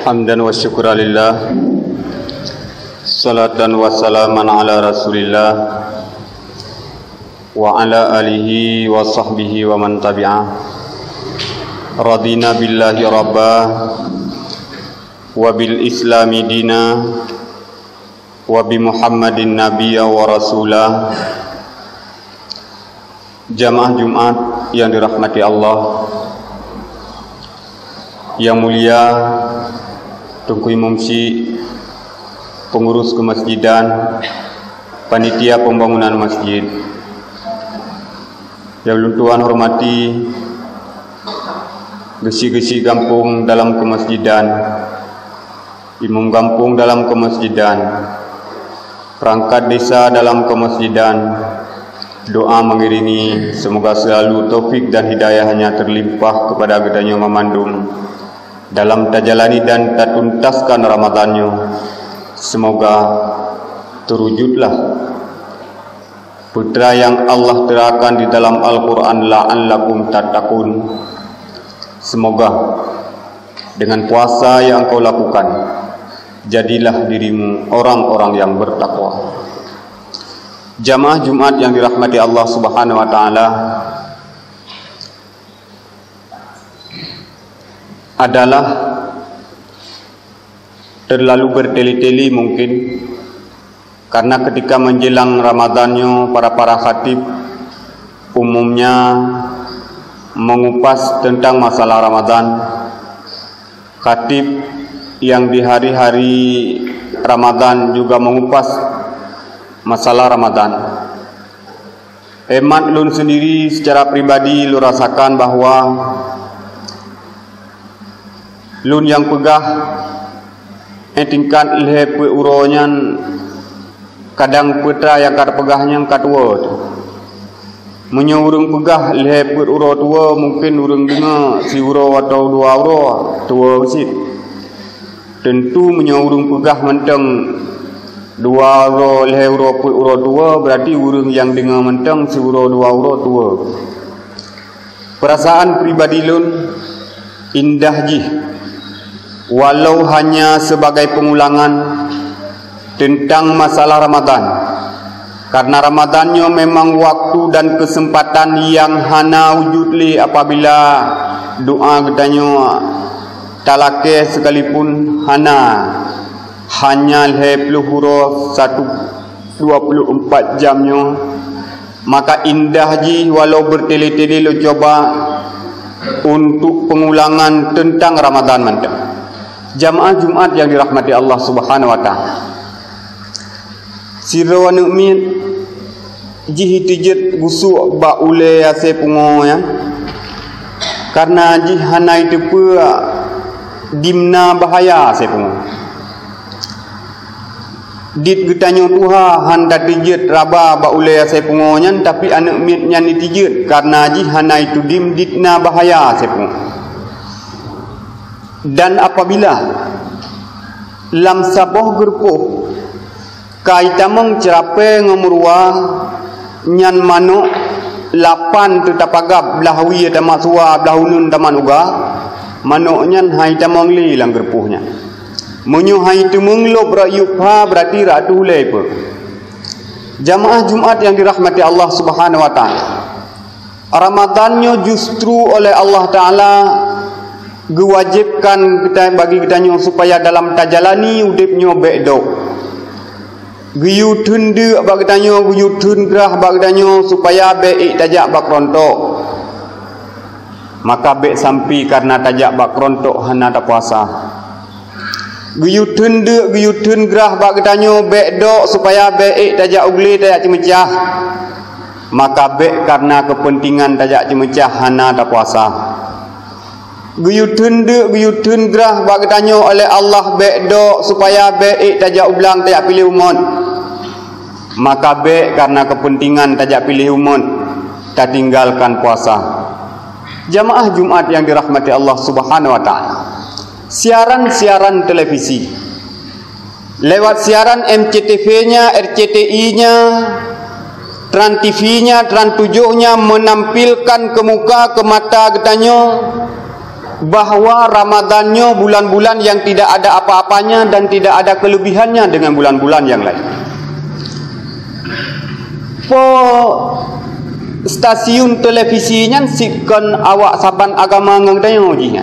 Hamdan wa syukra lillah, salatan wa salaman ala rasulillah wa ala alihi wa sahbihi wa man tabi'ah. Radina billahi rabbah wa bil islami dina wa bi muhammadin nabiyya wa rasulah. Jamaah Jumat yang dirahmati Allah, yang mulia Tunku Imam Syekh, pengurus kemasjidan, panitia pembangunan masjid, yang Tuhan hormati gesi-gesi kampung dalam kemasjidan, imam kampung dalam kemasjidan, perangkat desa dalam kemasjidan. Doa mengiringi semoga selalu taufik dan hidayahnya terlimpah kepada gedanya memandung dalam tajalani dan tatuntaskan Ramadannya. Semoga terwujudlah putra yang Allah terakan di dalam Al-Quran, la'allakum tattaqun. Semoga dengan puasa yang kau lakukan, jadilah dirimu orang-orang yang bertakwa. Jamaah Jumat yang dirahmati Allah Subhanahu wa taala, adalah terlalu bertele-tele mungkin, karena ketika menjelang Ramadannya para khatib umumnya mengupas tentang masalah Ramadan. Khatib yang di hari-hari Ramadan juga mengupas masalah Ramadan. Hemat lun sendiri secara pribadi lu rasakan bahwa lun yang pegah tingkat leh uronyan kadang putra yang kad pegahnya kat word menyo urang pegah leh uro tua mungkin urang dengar si uro atau dua uro tua besit. Tentu menyo urang pegah mentang dua uro leh uro tua, berarti urang yang dengar mentang si uro dua uro tua. Perasaan pribadi lun indah ji, walau hanya sebagai pengulangan tentang masalah Ramadan, karena Ramadannya memang waktu dan kesempatan yang hana wujud li apabila doa gedanya talake sekalipun hanya le huruf 24 jamnya. Maka indah ji walau bertele-tele lo coba untuk pengulangan tentang Ramadan mantap. Jamaah Jumat yang dirahmati Allah Subhanahu wa taala, sira nu'min ji hitijet busuk ba ule ase pungo ya, karena ji hanai tepe dimna bahaya ase pungo. Dit getanyo tuha handa tijet raba ba ule ase pungo nyan, tapi anak mit nyan ditijet karena ji hanai tu dim ditna bahaya ase pungo. Dan apabila lam saboh gerpuh kaitamong cerape ngomurwa nyan manuk 8 tetapagap belahwi tamak suwa belahunun taman uga manuk nyan hai tamong li lang gerpuhnya menyu hai tumung lo brayupha berarti ratu lepe. Jamaah Jumat yang dirahmati Allah Subhanahu wa taala, Ramadannya justru oleh Allah taala gewajibkan kita bagi kitanya supaya dalam tajalani udipnya bedo. Giyutun de bagi kitanya giyutun gerah bagi kitanya supaya beik tajak bak rontok. Maka bek sampi karena tajak bak rontok hana tak puasa. Giyutun de giyutun gerah bagi kitanya bedo supaya beik tajak ugli tajak cemecah. Maka bek karena kepentingan tajak cemecah hana tak puasa. Guyutun de guyutun gerah bak tanya oleh Allah bedo supaya beik tajak ulang tajak pilih umon. Maka bek karena kepentingan tajak pilih umon tak tinggalkan puasa. Jamaah Jumat yang dirahmati Allah Subhanahu wa taala, siaran-siaran televisi lewat siaran MCTV-nya, RCTI-nya, Trans TV-nya, Trans 7-nya menampilkan ke muka ke mata katanya bahawa Ramadannya bulan-bulan yang tidak ada apa-apanya dan tidak ada kelebihannya dengan bulan-bulan yang lain. Po stasiun televisinya sikon awak saban agama ngengdayo jinya.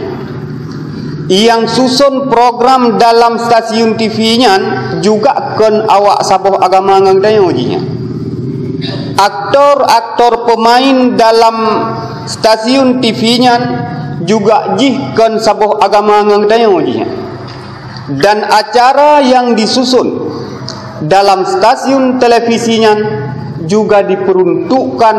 Yang susun program dalam stasiun TV-nya juga kon awak saboh agama ngengdayo jinya. Aktor-aktor pemain dalam stasiun TV-nya juga jihkan saboh agama ngengdayo jinya. Dan acara yang disusun dalam stasiun televisinya juga diperuntukkan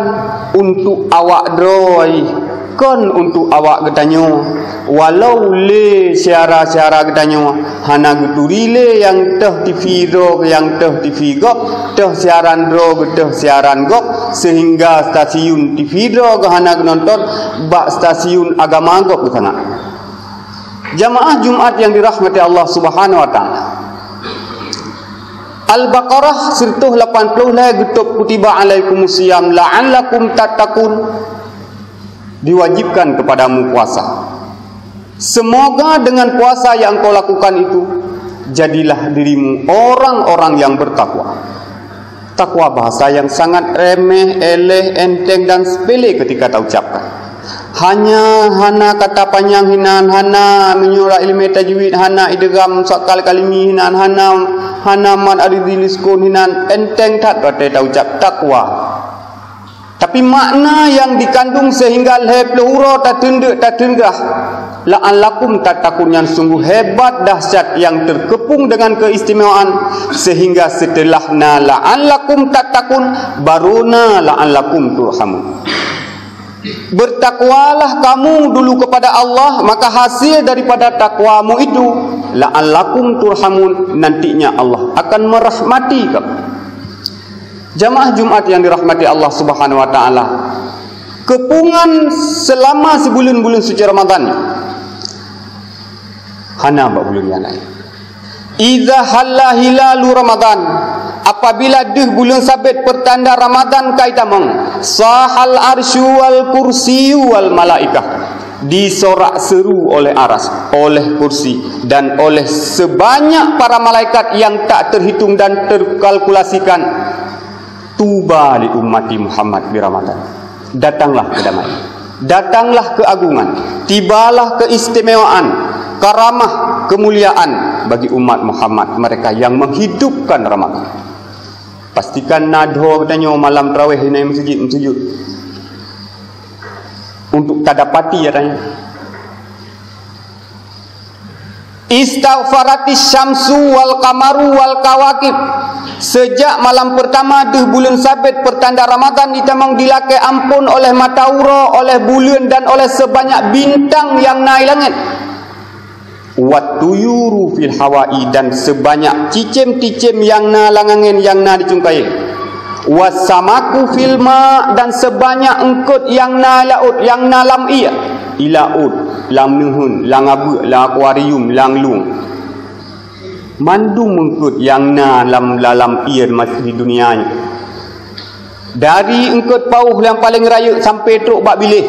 untuk awak droi, kon untuk awak gedanyo. Walau le siara-siara gedanyo hana geturile yang teh TV ro, yang teh TV go, teh siaran ro, teh siaran go, sehingga stasiun TV ro hana nonton bak stasiun agama go sana. Jamaah Jumat yang dirahmati Allah Subhanahu wa taala. Al-Baqarah 180 la getop kutiba alaikumusiyam la'allakum tattaqun, diwajibkan kepadamu puasa. Semoga dengan puasa yang kau lakukan itu jadilah dirimu orang-orang yang bertakwa. Takwa bahasa yang sangat remeh, eleh, enteng dan sepele ketika kita ucapkan. Hana kata panjang hinaan, hana menyurah ilmu tajwid, hana idgham sakal kalimi hinaan, hana mad adidiliskun hinaan, enteng tak kata ucap takwa. Tapi makna yang dikandung sehingga leplehuro tak tendek la'allakum tattaqun yang sungguh hebat dahsyat yang terkepung dengan keistimewaan, sehingga setelahna la'allakum tattaqun baruna la'allakum turhamun. Bertakwalah kamu dulu kepada Allah, maka hasil daripada takwamu itu la'allakum turhamun, nantinya Allah akan merahmati kamu. Jamaah Jumat yang dirahmati Allah Subhanahu wa taala, kepungan selama sebulan-bulan suci Ramadan hana bulan yang lain. Idza halla hilalu Ramadan, apabila deh bulan sabit pertanda Ramadan kaitamang sahal arsyu wal kursiyu wal malaikah, disorak seru oleh aras, oleh kursi dan oleh sebanyak para malaikat yang tak terhitung dan terkalkulasikan. Tuba li ummati Muhammad di Ramadan. Datanglah kedamaian, datanglah keagungan, tibalah keistimewaan, karamah, kemuliaan bagi umat Muhammad, mereka yang menghidupkan Ramadan. Pastikan nadho katanya malam tarawih di masjid untuk tadapati katanya. Istaghfaratis syamsu wal qamaru wal kawakib, sejak malam pertama di bulan sabit pertanda Ramadan ditamang dilakai ampun oleh mataura, oleh bulan dan oleh sebanyak bintang yang naik langit. Watuyuru fil hawai, dan sebanyak cicim-cicim yang na langangin yang na dicungkai. Wasamaku fil ma, dan sebanyak engkut yang na laut yang na lam iya. Ilaut, lam nuhun, lang abu, lang akuarium, lang lung. Mandum engkut yang na dalam ian masih di dunia ni. Dari engkut pauh yang paling raya sampai truk bak bilih,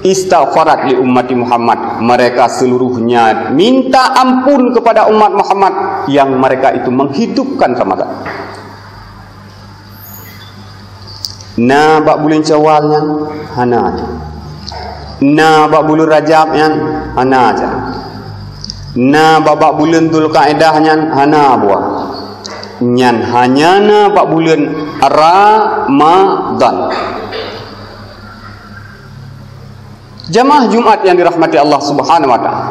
istighfarat li ummati Muhammad, mereka seluruhnya minta ampun kepada umat Muhammad yang mereka itu menghidupkan Ramadan. Na bak bulan Syawal yang hana aja, na bak bulan Rajab yang hana aja, na bak bulan Dzulqa'dah yang hana buah, nyan hanya na bak bulan Ramadan. Jamaah Jumat yang dirahmati Allah Subhanahu wa taala,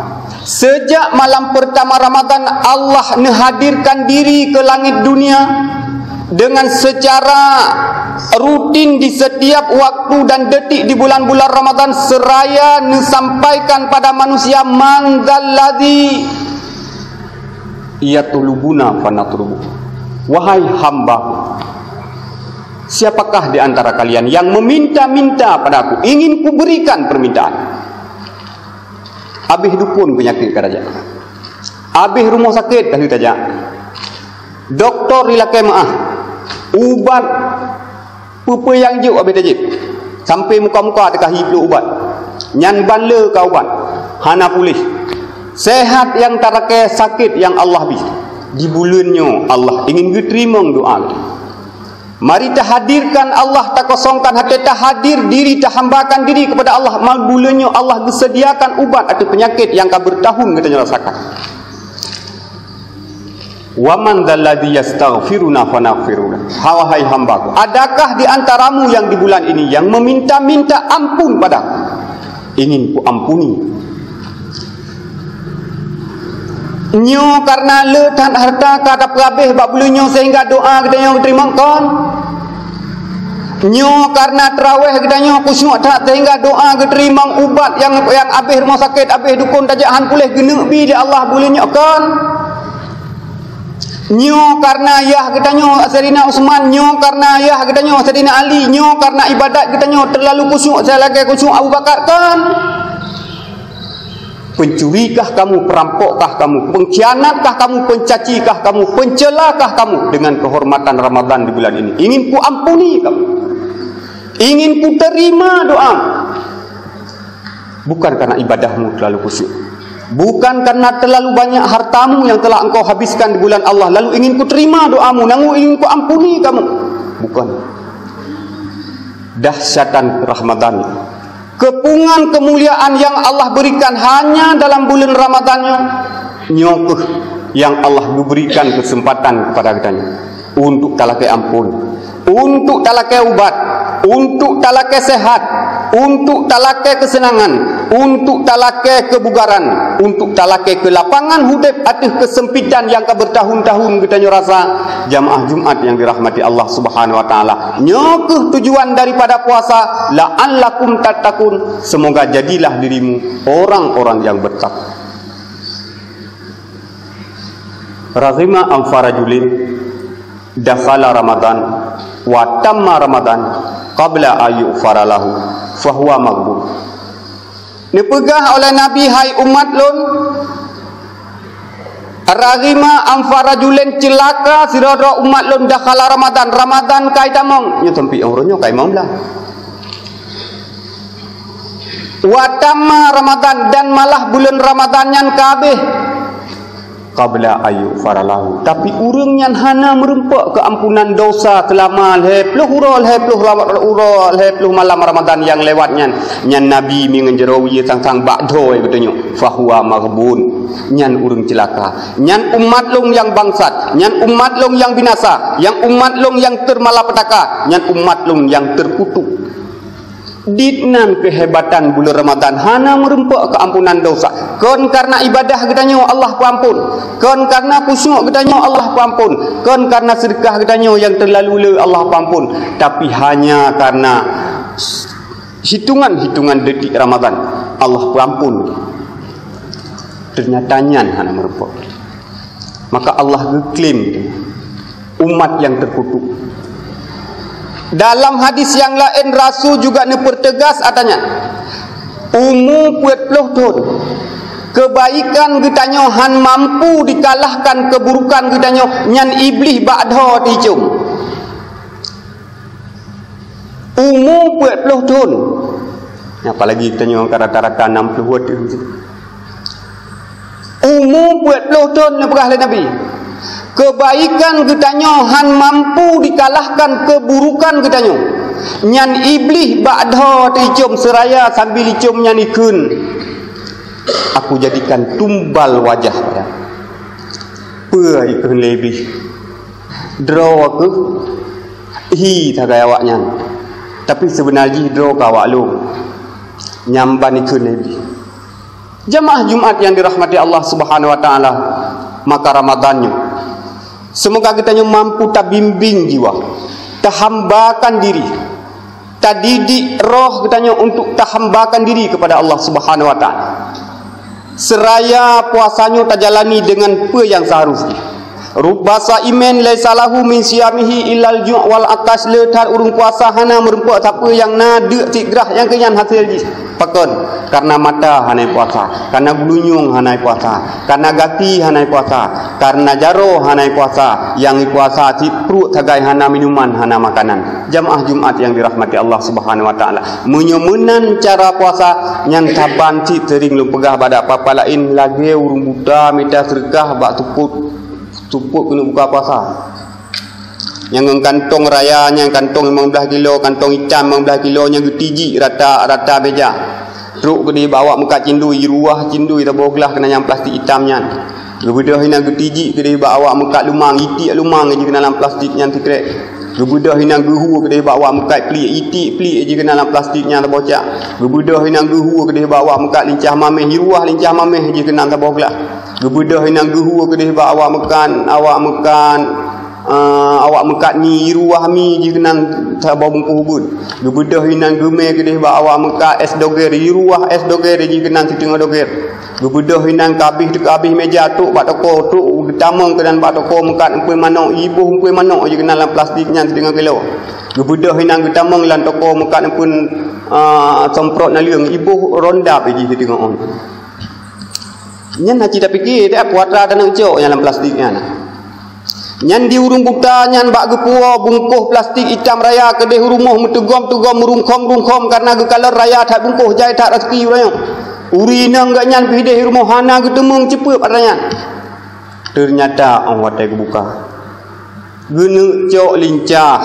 sejak malam pertama Ramadan Allah menghadirkan diri ke langit dunia dengan secara rutin di setiap waktu dan detik di bulan-bulan Ramadan, seraya disampaikan pada manusia, man dzalladzi yatulubuna fanatrubu, wahai hamba, siapakah di antara kalian yang meminta-minta padaku, ingin kuberikan permintaan. Habis dukun penyakit kerajaan, habis rumah sakit kasih tajak, doktor ilakai maah, ubat pupa yang juk habis tajik, sampai muka-muka tekah hidup ubat, nyan banle ka ubat, hana pulih. Sehat yang tak rakai sakit yang Allah beri. Di bulannya Allah ingin diterima doa. Mari kita hadirkan Allah, tak kosongkan hati, tak hadir diri, tak hambakan diri kepada Allah. Mal bulannya Allah disediakan ubat atau penyakit yang kau bertahun kita rasakan. Wa man dzalladzi yastaghfiruna fanaghfiruna. Wahai hambaku, adakah di antaramu yang di bulan ini yang meminta-minta ampun padaku? Ingin ku ampuni. Nyo karena letan harta kata perabih bab bulannya sehingga doa kita yang diterima kon. Nyo karena terawih kita nyo khusyuk tak sehingga doa diterima ubat yang habis rumah sakit, habis dukun tajahan pulih genek bi di Allah bulannya kon. Nyo karena ayah kita nyo Sayyidina Utsman, nyo karena ayah kita nyo Sayyidina Ali, nyo karena ibadat kita nyo terlalu khusyuk, saya lagi khusyuk Abu Bakar kan. Pencurikah kamu, perampokkah kamu, pengkhianatkah kamu, pencacikah kamu, pencelakah kamu dengan kehormatan Ramadan di bulan ini? Ingin ku ampuni kamu, ingin ku terima doa. Bukan karena ibadahmu terlalu khusyuk, bukan karena terlalu banyak hartamu yang telah engkau habiskan di bulan Allah, lalu ingin ku terima doamu, namun ingin ku ampuni kamu. Bukan. Dahsyatan Ramadan, kepungan kemuliaan yang Allah berikan hanya dalam bulan Ramadannya, nyokuh yang Allah berikan kesempatan kepada kita untuk talakai ampun, untuk talakai ubat, untuk talakai sehat, untuk talakai kesenangan, untuk talakai kebugaran, untuk talakai kelapangan hidup atas kesempitan yang bertahun-tahun kita rasa. Jamaah Jumat yang dirahmati Allah Subhanahu wa taala, nyokuh tujuan daripada puasa la'allakum tattaqun, semoga jadilah dirimu orang-orang yang bertakwa. Razima amfarajulin dakhala Ramadan wa tamma Ramadan qabla ayu faralahu fahuwa maghbun. Dipegah oleh Nabi, hai umat lun, razima amfarajulin celaka sirara umat lun dakhala Ramadan, Ramadan kai tamong nyo tempi orangnya kai mong lah. Wa tamma Ramadan, dan malah bulan Ramadan yang kabeh qabla ayu faralahu, tapi urang yang hana merempak keampunan dosa selama 20 malam Ramadan yang lewatnya nyan Nabi mengenjerawi sang ba'do katanya fahuwa maghbun, nyan urang celaka, nyan umat long yang bangsat, nyan umat long yang binasa, yang umat long yang termalapetaka, nyan umat long yang terkutuk. Ditnan kehebatan bulan Ramadan hana merempak keampunan dosa. Kon karena ibadah kita nyo Allah pampun, kon karena khusyuk kita nyo Allah pampun, kon karena sedekah kita nyo yang terlalu Allah pampun. Tapi hanya karena hitungan-hitungan detik Ramadan Allah pampun, ternyata nyan hana merempak. Maka Allah ngeklaim umat yang terkutuk. Dalam hadis yang lain Rasul juga mempertegas adanya umur 20 tahun kebaikan kita nyo han mampu dikalahkan keburukan kita nyo nyan iblis ba'da dijum. Umur 20 tahun, apalagi kita nyo rata-rata 60 tahun. Umur 20 tahun yang berah Nabi, kebaikan kita nyo han mampu dikalahkan keburukan kita nyo nyan iblis ba'da dijum seraya sambil dicum nyan ikun, aku jadikan tumbal wajah pada pe ikun lebih draw aku hi tagai awaknya, tapi sebenarnya draw kawak lu nyamban ikun lebih. Jamaah Jumat yang dirahmati Allah Subhanahu wa taala, maka Ramadannya semoga kita mampu tak bimbing jiwa, tak hambakan diri, tak didik roh kita untuk tak hambakan diri kepada Allah Subhanahu wa taala. Seraya puasanya tak jalani dengan apa yang seharusnya. Rubasa imen laisa lahu min siyamihi illal ju' wal akas letar urung puasa hana merempuk siapa yang nade tigrah yang kenyan hasil pakon karena mata hanai puasa, karena gulunyung hanai puasa, karena gati hanai puasa, karena jaro hanai puasa, yang puasa ti perut tagai hana minuman hana makanan. Jamaah Jumat yang dirahmati Allah Subhanahu wa taala, menyemenan cara puasa yang taban ti tering lu pegah pada apa-apa lain lagi urung buta minta sedekah bak tupuk kena buka puasa. Yang kantong raya, yang kantong 15 kilo, kantong hitam 15 kilo, yang getiji rata beja. Truk kena bawa muka cindui, ruah cindui tak boleh kena yang plastik hitamnya. Gebedah hina getiji kena bawa muka lumang, itik lumang je kena dalam plastik yang tikrek. Gebedah hina gehu kena bawa muka pelik, itik je kena dalam plastiknya tak bocak. Gebedah hina gehu kena bawa muka lincah mameh, ruah lincah mameh je kena tak boleh. Gebedah hinang gehu ke dia awak makan awak makan ni ruah mi je kenang tak bawa bungkus hubun. Gebedah hinang gemeh ke dia awak makan es doger ruah es doger je kenang setengah doger. Gebedah hinang kabih meja tu bak toko tu tamang ke dan bak toko makan empui manok ibuh empui manok je kenang dalam plastiknya setengah kilo. Gebedah hinang getamang lan toko makan empun semprot naliung ibuh rondap je setengah on. Nyan nak cita fikir tak puatra dan ucok dalam plastiknya nah. Nyan di urung buta nyan bak gepua bungkuh plastik hitam raya ke deh rumah metugom rungkom karena gekalar raya tak bungkuh jai tak rezeki urang. Urina enggak nyan pi deh rumah hana getemung cepep adanya. Ternyata awak tak buka. Gene cok lincah.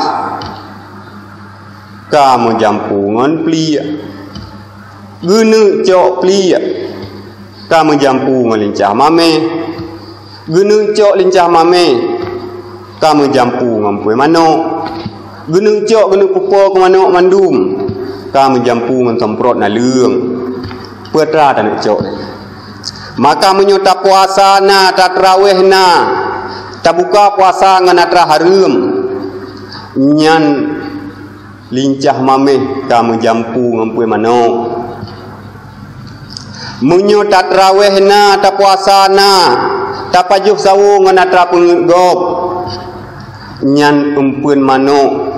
Kamu jampungan plia. Gene cok plia. Kamu jampu ngelincah mame gunung cok lincah mame kamu jampu ngampui mano gunung cok gunung pupo ke mano mandum kamu jampu ngantomprot na leung putra dan cok maka menyota puasa na tak tarawih na tak buka puasa nganatra harum nyan lincah mame kamu jampu ngampui mano munyo tak tarawih na tak puasa na tak pajuh sawu nganatra penggop nyan umpun mano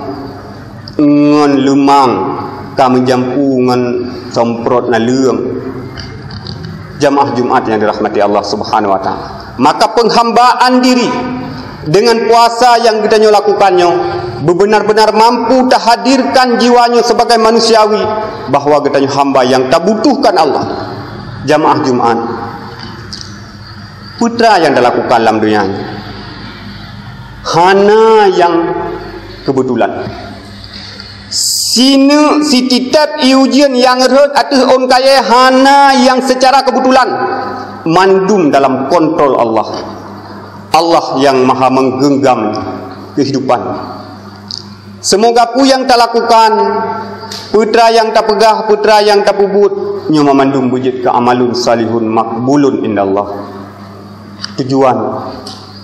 ngon lumang kamu jampu ngan somprot na leung. Jamaah Jumat yang dirahmati Allah Subhanahu wa taala, maka penghambaan diri dengan puasa yang kita lakukannya benar-benar mampu tahadirkan jiwanya sebagai manusiawi bahwa kita hamba yang tak butuhkan Allah. Jamaah Jumat, putra yang dilakukan dalam dunia ini hana yang kebetulan. Sini si titap ujian yang rot atau on kaya hana yang secara kebetulan mandum dalam kontrol Allah. Allah yang maha menggenggam kehidupan. Semoga pu yang tak lakukan, putra yang tak pegah, putra yang tak pubut, nyo memandum wujud ke amalun salihun makbulun indallah. Tujuan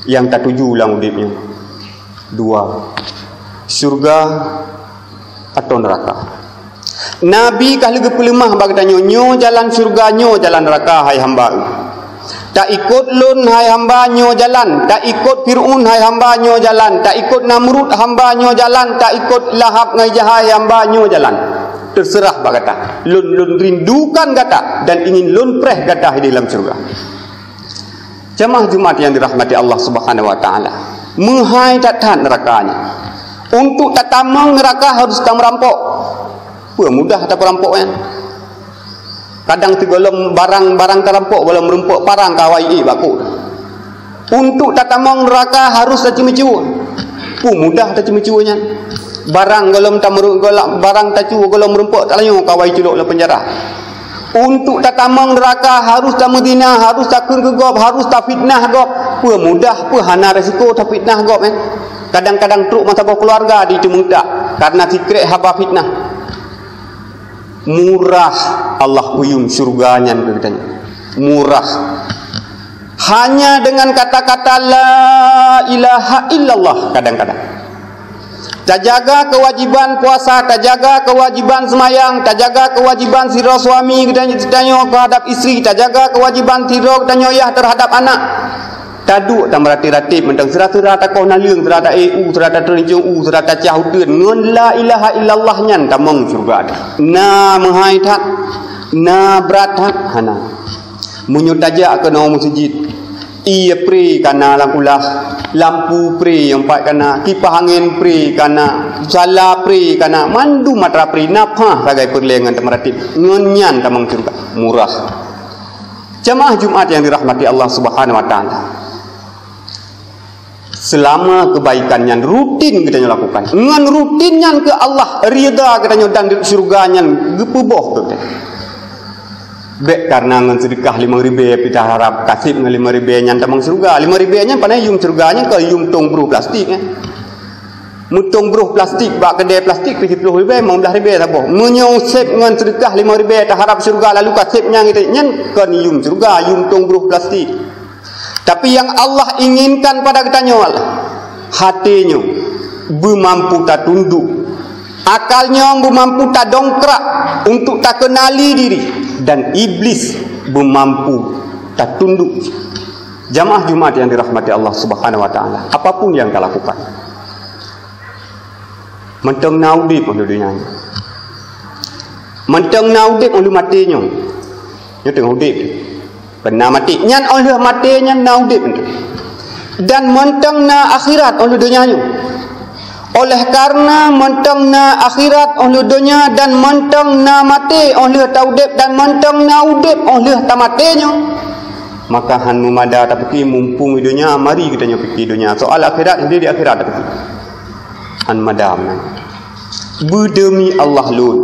yang tak tuju lang udipnya dua, syurga atau neraka. Nabi kah lagi pelemah bagi tanya nyo jalan syurga nyo jalan neraka hai hamba. Tak ikut lun hai hamba nyo jalan, tak ikut Fir'un hai hamba nyo jalan, tak ikut Namrud hamba nyo jalan, tak ikut Lahab ngai jahai hamba nyo jalan. Terserah bak kata. Lun rindukan kata dan ingin lun preh kata di dalam surga. Jamaah Jumat yang dirahmati Allah Subhanahu wa taala, menghai tak tahan nerakanya. Untuk tak tamang neraka harus tak merampok. Apa mudah tak perampoknya. Kadang tergolong barang-barang terampok belum merumpuk parang kawai baku. Untuk tak tamang neraka harus tak cemicu. Mudah tak cemicunya. Barang golom tak merugolak barang tak cu golom merumpuk tak layu kawai culuk le penjara. Untuk tak tamang neraka harus tak medina, harus tak kegop, harus tak fitnah gop. Mudah hana resiko tak fitnah gop Kadang-kadang truk masa keluarga di cemungtak karena secret haba fitnah. Murah Allah uyum surganya katanya. Murah. Hanya dengan kata-kata la ilaha illallah kadang-kadang. Tak jaga kewajiban puasa, tak jaga kewajiban semayang, tak jaga kewajiban sira suami katanya terhadap isteri, tak jaga kewajiban sira katanya ayah terhadap anak. taduk tam ratib-ratib mentang serata kau naliung serata serata terjung serata cah uteun ngun la ilaha illallah nyan tamong surga na mahai that na berat that hana munyut tajak ke no masjid ia pri kana lampu pri yang pat kana kipas angin pri kana sala pri kana mandu matra pri napah sagai perlengan tam ratib ngun nyan tamong surga murah. Jamaah Jumat yang dirahmati Allah Subhanahu wa taala. Selama kebaikan yang rutin kita lakukan, ngan rutin yang ke Allah ridha kita dan di surga yang gepuboh kita. Bek karena ngan sedekah 5.000 kita harap kasih ngan 5.000 yang tamang surga. 5.000 nya panai yum surganya ke yum tong bru plastik mutong bruh plastik bak kedai plastik 70.000 15.000 taboh menyusip ngan sedekah 5.000 tak harap surga lalu kasipnya gitu nyen ke yum surga yum tong bruh plastik. Tapi yang Allah inginkan pada kita nyawal hatinya bermampu tak tunduk, akalnya bermampu tak dongkrak untuk tak kenali diri, dan iblis bermampu tak tunduk. Jamaah Jumat yang dirahmati Allah Subhanahu wa taala, apapun yang kita lakukan mentang naudip untuk dunia, mentang naudip untuk matinya, dia tengah udip benar mati nyan oleh matinya naudip dan mentang na akhirat oleh dunianya. Oleh karena mentang na akhirat oleh dunia dan mentang na mati oleh taudip dan mentang naudip oleh tamatinya, maka han memada tak fikir mumpung dunia mari kita nya fikir dunia soal akhirat di akhirat tak fikir an madam berdemi Allah lun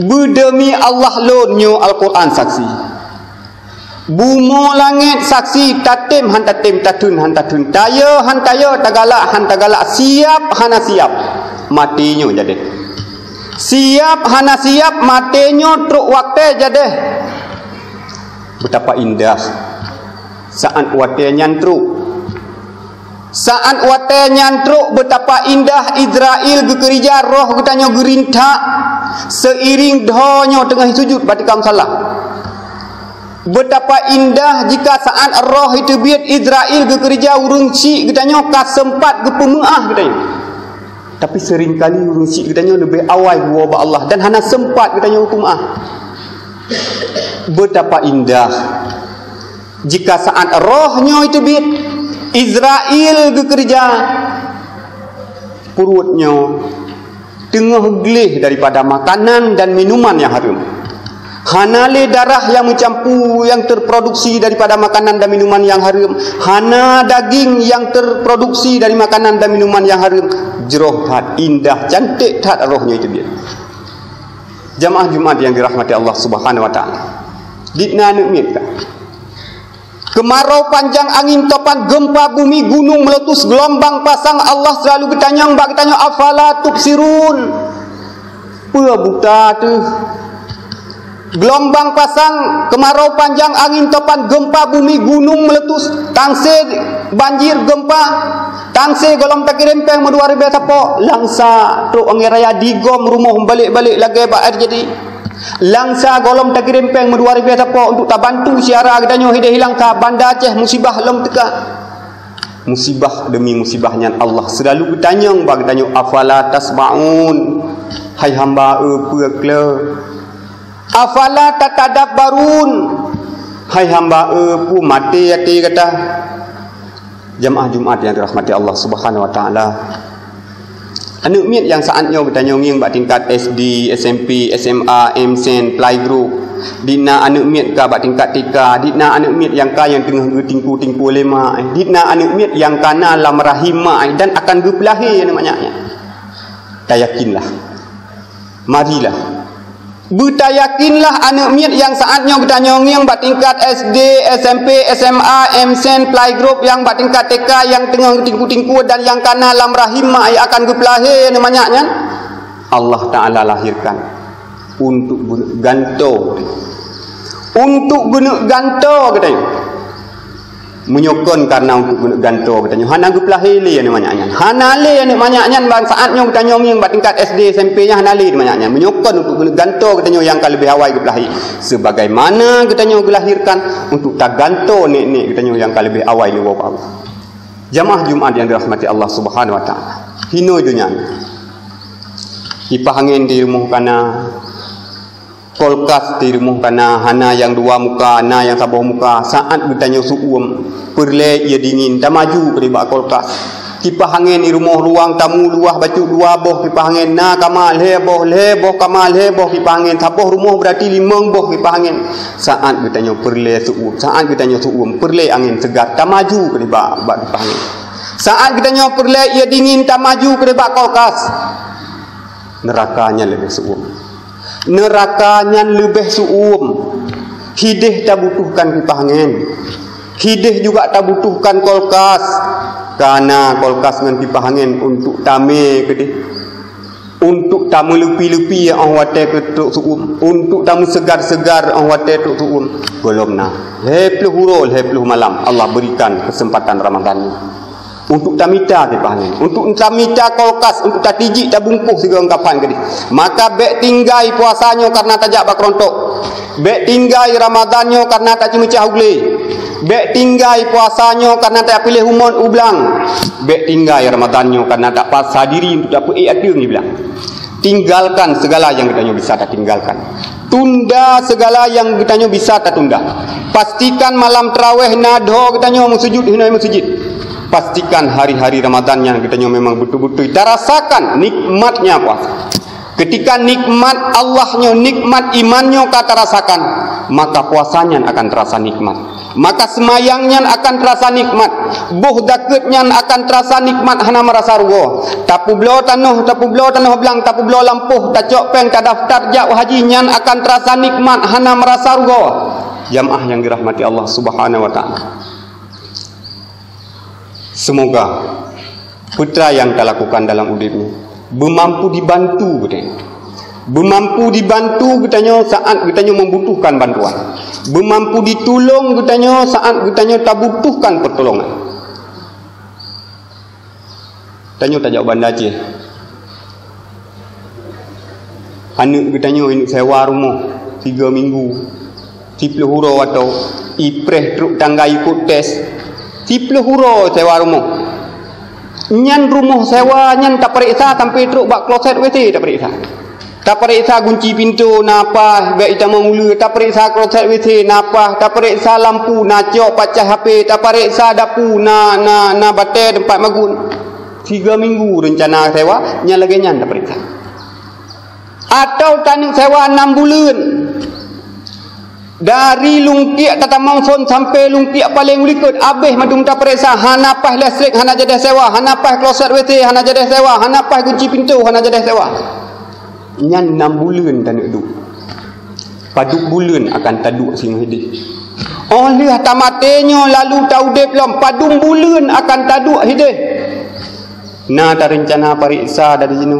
berdemi Allah lun nyo Al-Quran saksi bumo langit saksi tatim han tatim tatun han tatun taya han taya tagalak han tagalak siap hana siap matinyo jadi siap hana siap matinyo truk waktu jadi betapa indah saat waktu nyantruk saat wate nyantruk betapa indah Israel gekerja roh getanyo gerintak seiring dohonyo tengah sujud batikam salah. Betapa indah jika saat roh itu biat Israel gekerja urung si getanyo kasempat gepemuah getanyo. Tapi seringkali urung si getanyo lebih awal gua ba Allah dan hana sempat getanyo hukumah. Betapa indah jika saat rohnya itu biat Israel bekerja perutnya tengah gelih daripada makanan dan minuman yang haram. Hanale darah yang mencampur yang terproduksi daripada makanan dan minuman yang haram. Hana daging yang terproduksi dari makanan dan minuman yang haram. Jeroh hat indah cantik hat rohnya itu dia. Jamaah Jumat yang dirahmati Allah Subhanahu wa taala. Dikna nikmat kemarau panjang, angin topan, gempa bumi, gunung meletus, gelombang pasang, Allah selalu bertanya, mbak bertanya, afala tubsirun. Apa buta tu? Gelombang pasang, kemarau panjang, angin topan, gempa bumi, gunung meletus, tangse banjir, gempa, tangse golong tak rempeng meduari betapa, langsa truk angin raya digom rumah balik-balik lagi air jadi. Langsa golong tak rempeng meduari betapa untuk tak bantu siara gedanyo hidah hilang ka banda Aceh musibah long teka. Musibah demi musibahnya Allah selalu bertanya bagi tanya afala tasmaun, hai hamba apa afala tatadabbarun, hai hamba apa mati hati kata. Jamaah Jumat yang dirahmati Allah Subhanahu wa taala, anak miat yang saatnya bertanya ngiang bak tingkat SD, SMP, SMA, MSen, playgroup. Dina anak miat ka bak tingkat TK, dina anak miat yang ka yang tengah tingku-tingku lema, dina anak miat yang kana lam rahimah dan akan gepelahi namanya. Tak yakinlah. Marilah. Bertayakinlah anak miat yang saatnya bertanya ngiang bak tingkat SD, SMP, SMA, MSen, playgroup yang bak tingkat TK yang tengah tingku-tingku dan yang kana lam rahimah akan gepelahi namanya. Allah Ta'ala lahirkan untuk ganto, untuk guna ganto katanya. menyokon karena untuk guna ganto katanya hana guplah hili ane manyaknya hanale ane manyaknya bang saatnya katanya yang bat tingkat SD SMP nya hanale manyaknya menyokon untuk guna ganto katanya yang lebih awal guplah sebagaimana katanya gelahirkan untuk tak ganto nek katanya yang lebih awal ni bapa jamaah Jumat yang dirahmati Allah Subhanahu wa taala hino dunia kipas angin di rumah kana kulkas di rumah kana hana yang dua muka hana yang sabah muka saat bertanya suum perle ia dingin tak maju ke bak kulkas kipas angin di rumah ruang tamu luah baju dua boh kipas angin na kamal heboh kamal heboh kipas angin sabah rumah berarti 5 boh kipas angin saat bertanya perle suum saat bertanya suum perle angin segar tak maju ke bak kipas angin saat bertanya perle ia dingin tak maju ke bak kulkas nerakanya lebih suum nerakanya lebih suum hidih tak butuhkan kipas angin hidih juga tak butuhkan kulkas karena kulkas dengan kipas angin untuk tame kedih untuk tamu lepi-lepi yang orang watai ketuk suum untuk tamu segar-segar orang watai ketuk suum belum nah hepluh hurul hepluh malam Allah berikan kesempatan Ramadan untuk tamita kipas angin untuk tamita kulkas untuk tak tijik tak bungkus segala anggapan kedih maka bek tinggai puasanya karena tajak bakrontok bek tinggai Ramadannya karena tak cemecah ugli bek tinggai puasanya karena tak pilih umon ublang bek tinggai Ramadannya karena tak pasah diri untuk tak ada ni bilang tinggalkan segala yang kita bisa tak tinggalkan tunda segala yang kita bisa tak tunda pastikan malam tarawih nadho kita sujud hina masjid pastikan hari-hari Ramadan yang kita memang betul-betul kita rasakan nikmatnya puasa ketika nikmat Allahnya nikmat imannya kata rasakan maka puasanya akan terasa nikmat maka semayangnya akan terasa nikmat buh daketnya akan terasa nikmat hana merasa rugo tapu belo tanah belang tapu belo lampuh tak cok peng tak daftar jak hajinya akan terasa nikmat hana merasa rugo jamaah yang dirahmati Allah Subhanahu wa taala semoga putra yang kita lakukan dalam hidupnya bermampu dibantu katanya saat katanya membutuhkan bantuan bermampu ditolong katanya saat katanya tak butuhkan pertolongan tanya tak jawab banda je anak katanya ini sewa rumah 3 minggu 10 huro atau ipreh truk tangga ikut tes 10 huro sewa rumah nyan rumah sewa nyan tak periksa sampai truk bak kloset WC tak periksa kunci pintu napa baik kita mengulu tak periksa kloset WC napa tak periksa lampu nacok pecah HP tak periksa dapu na batai tempat magun 3 minggu rencana sewa nyan lagi nyan tak periksa atau tanik sewa 6 bulan dari lungkiak tata mangson sampai lungkiak paling ulikut habis madung tak periksa hana pah listrik hana jadi sewa hana pah kloset WC hana jadi sewa hana pah kunci pintu hana jadi sewa nyan 6 bulan tak nak duduk paduk bulan akan taduk sini hidih oleh tamatenya lalu taudep lam padung bulan akan taduk hidih nah tak rencana periksa dari sini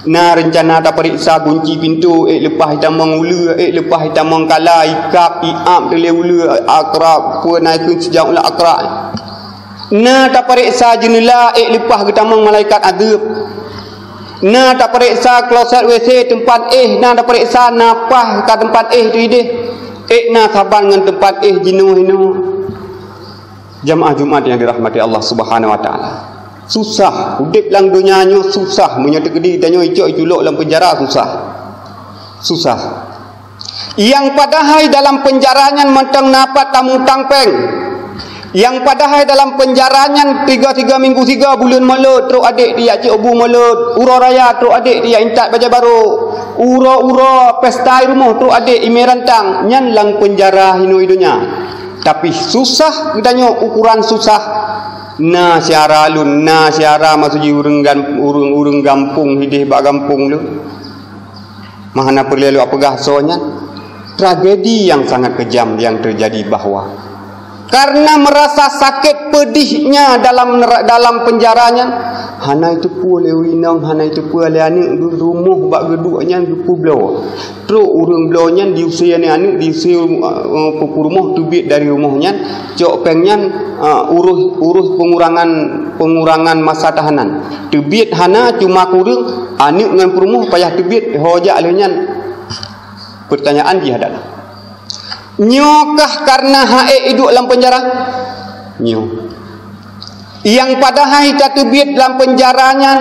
nah rencana tak periksa kunci pintu lepas kita mengulu lepas kita mengkala ikap iap dele ulu akrab pun naik sejauh lah akrab nah tak periksa jendela lepas kita meng malaikat adab nah tak periksa kloset WC tempat nah tak periksa napah ke tempat tu ide nah saban dengan tempat jenuh jamaah Jumat yang dirahmati Allah Subhanahu wa taala susah udip lang dunianya susah menyata gedi danyo icok juluk dalam penjara susah yang padahal dalam penjaranya mentang napat tamu tangpeng yang padahal dalam penjaranya 3 minggu 3 bulan mulut teruk adik dia cik obu mulut uro raya teruk adik dia intak baja baru uro pesta rumah teruk adik ime rantang nyan lang penjara hinu hidunya tapi susah danyo ukuran susah na siara alun na siara masuji urung gampung hidih bak gampung lu mahana perlu apa gasonya tragedi yang sangat kejam yang terjadi bahwa karena merasa sakit pedihnya dalam penjaranya hanai tepu le winang, hanai tepu le anik rumah bak geduknya tepu belo. Terus urang belonya diusir ni anik diusir rumah tubit dari rumahnya, cok pengnya urus pengurangan masa tahanan. Tubit hana cuma kurang anik dengan rumah payah tubit hojak lehnya. Pertanyaan dia adalah, nyokah karena hae hidup dalam penjara? Nyo. Yang padahal kita tubit dalam penjaranya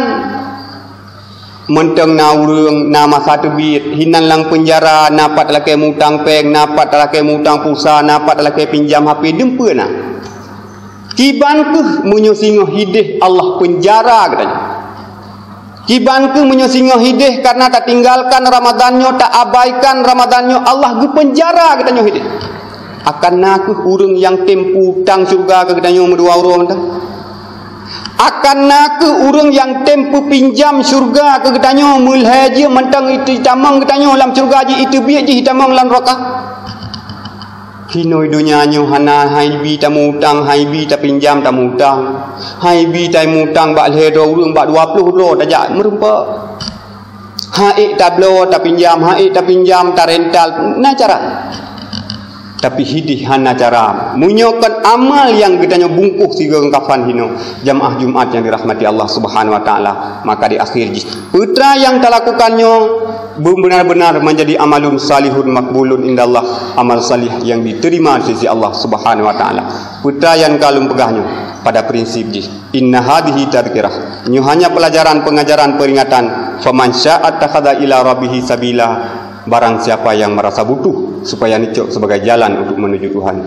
menteng na urang nama satu bit hinan lang penjara napat laki mutang peng, napat laki mutang pulsa, napat laki pinjam HP dempa na. Kiban ke menyosingo hidih Allah penjara katanya. Kiban ke menyosingo hidih karena tak tinggalkan Ramadannya, tak abaikan Ramadannya, Allah ke penjara katanya hidih. Akan nak urang yang tempu tang surga katanya medua urang dah. Akan nak urang yang tempu pinjam surga ke katanya mulhaji mentang itu tamang katanya dalam surga ji itu biak ji tamang dalam neraka. Kinoi dunia nyo hana haibi tamu utang, haibi ta pinjam tamu utang, haibi ta mutang bak ledo urang bak 20 ro tajak merumpa. Haik ta blo ta pinjam, haik ta pinjam ta rental, nah cara. Tapi hidih hana cara munyokan amal yang gedanya bungkuh siga kafan hino jamaah Jumat yang dirahmati Allah Subhanahu wa taala. Maka di akhir putra yang tak lakukannya benar-benar menjadi amalun salihun makbulun indallah, amal salih yang diterima di sisi Allah Subhanahu wa taala. Putra yang kalung pegahnya pada prinsip inna hadhihi tadhkirah, ini hanya pelajaran pengajaran peringatan, faman syaa'a takhadha ila rabbih sabila, barang siapa yang merasa butuh supaya nicok sebagai jalan untuk menuju Tuhan.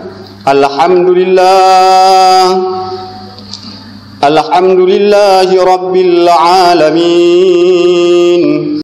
Alhamdulillahi rabbil alamin.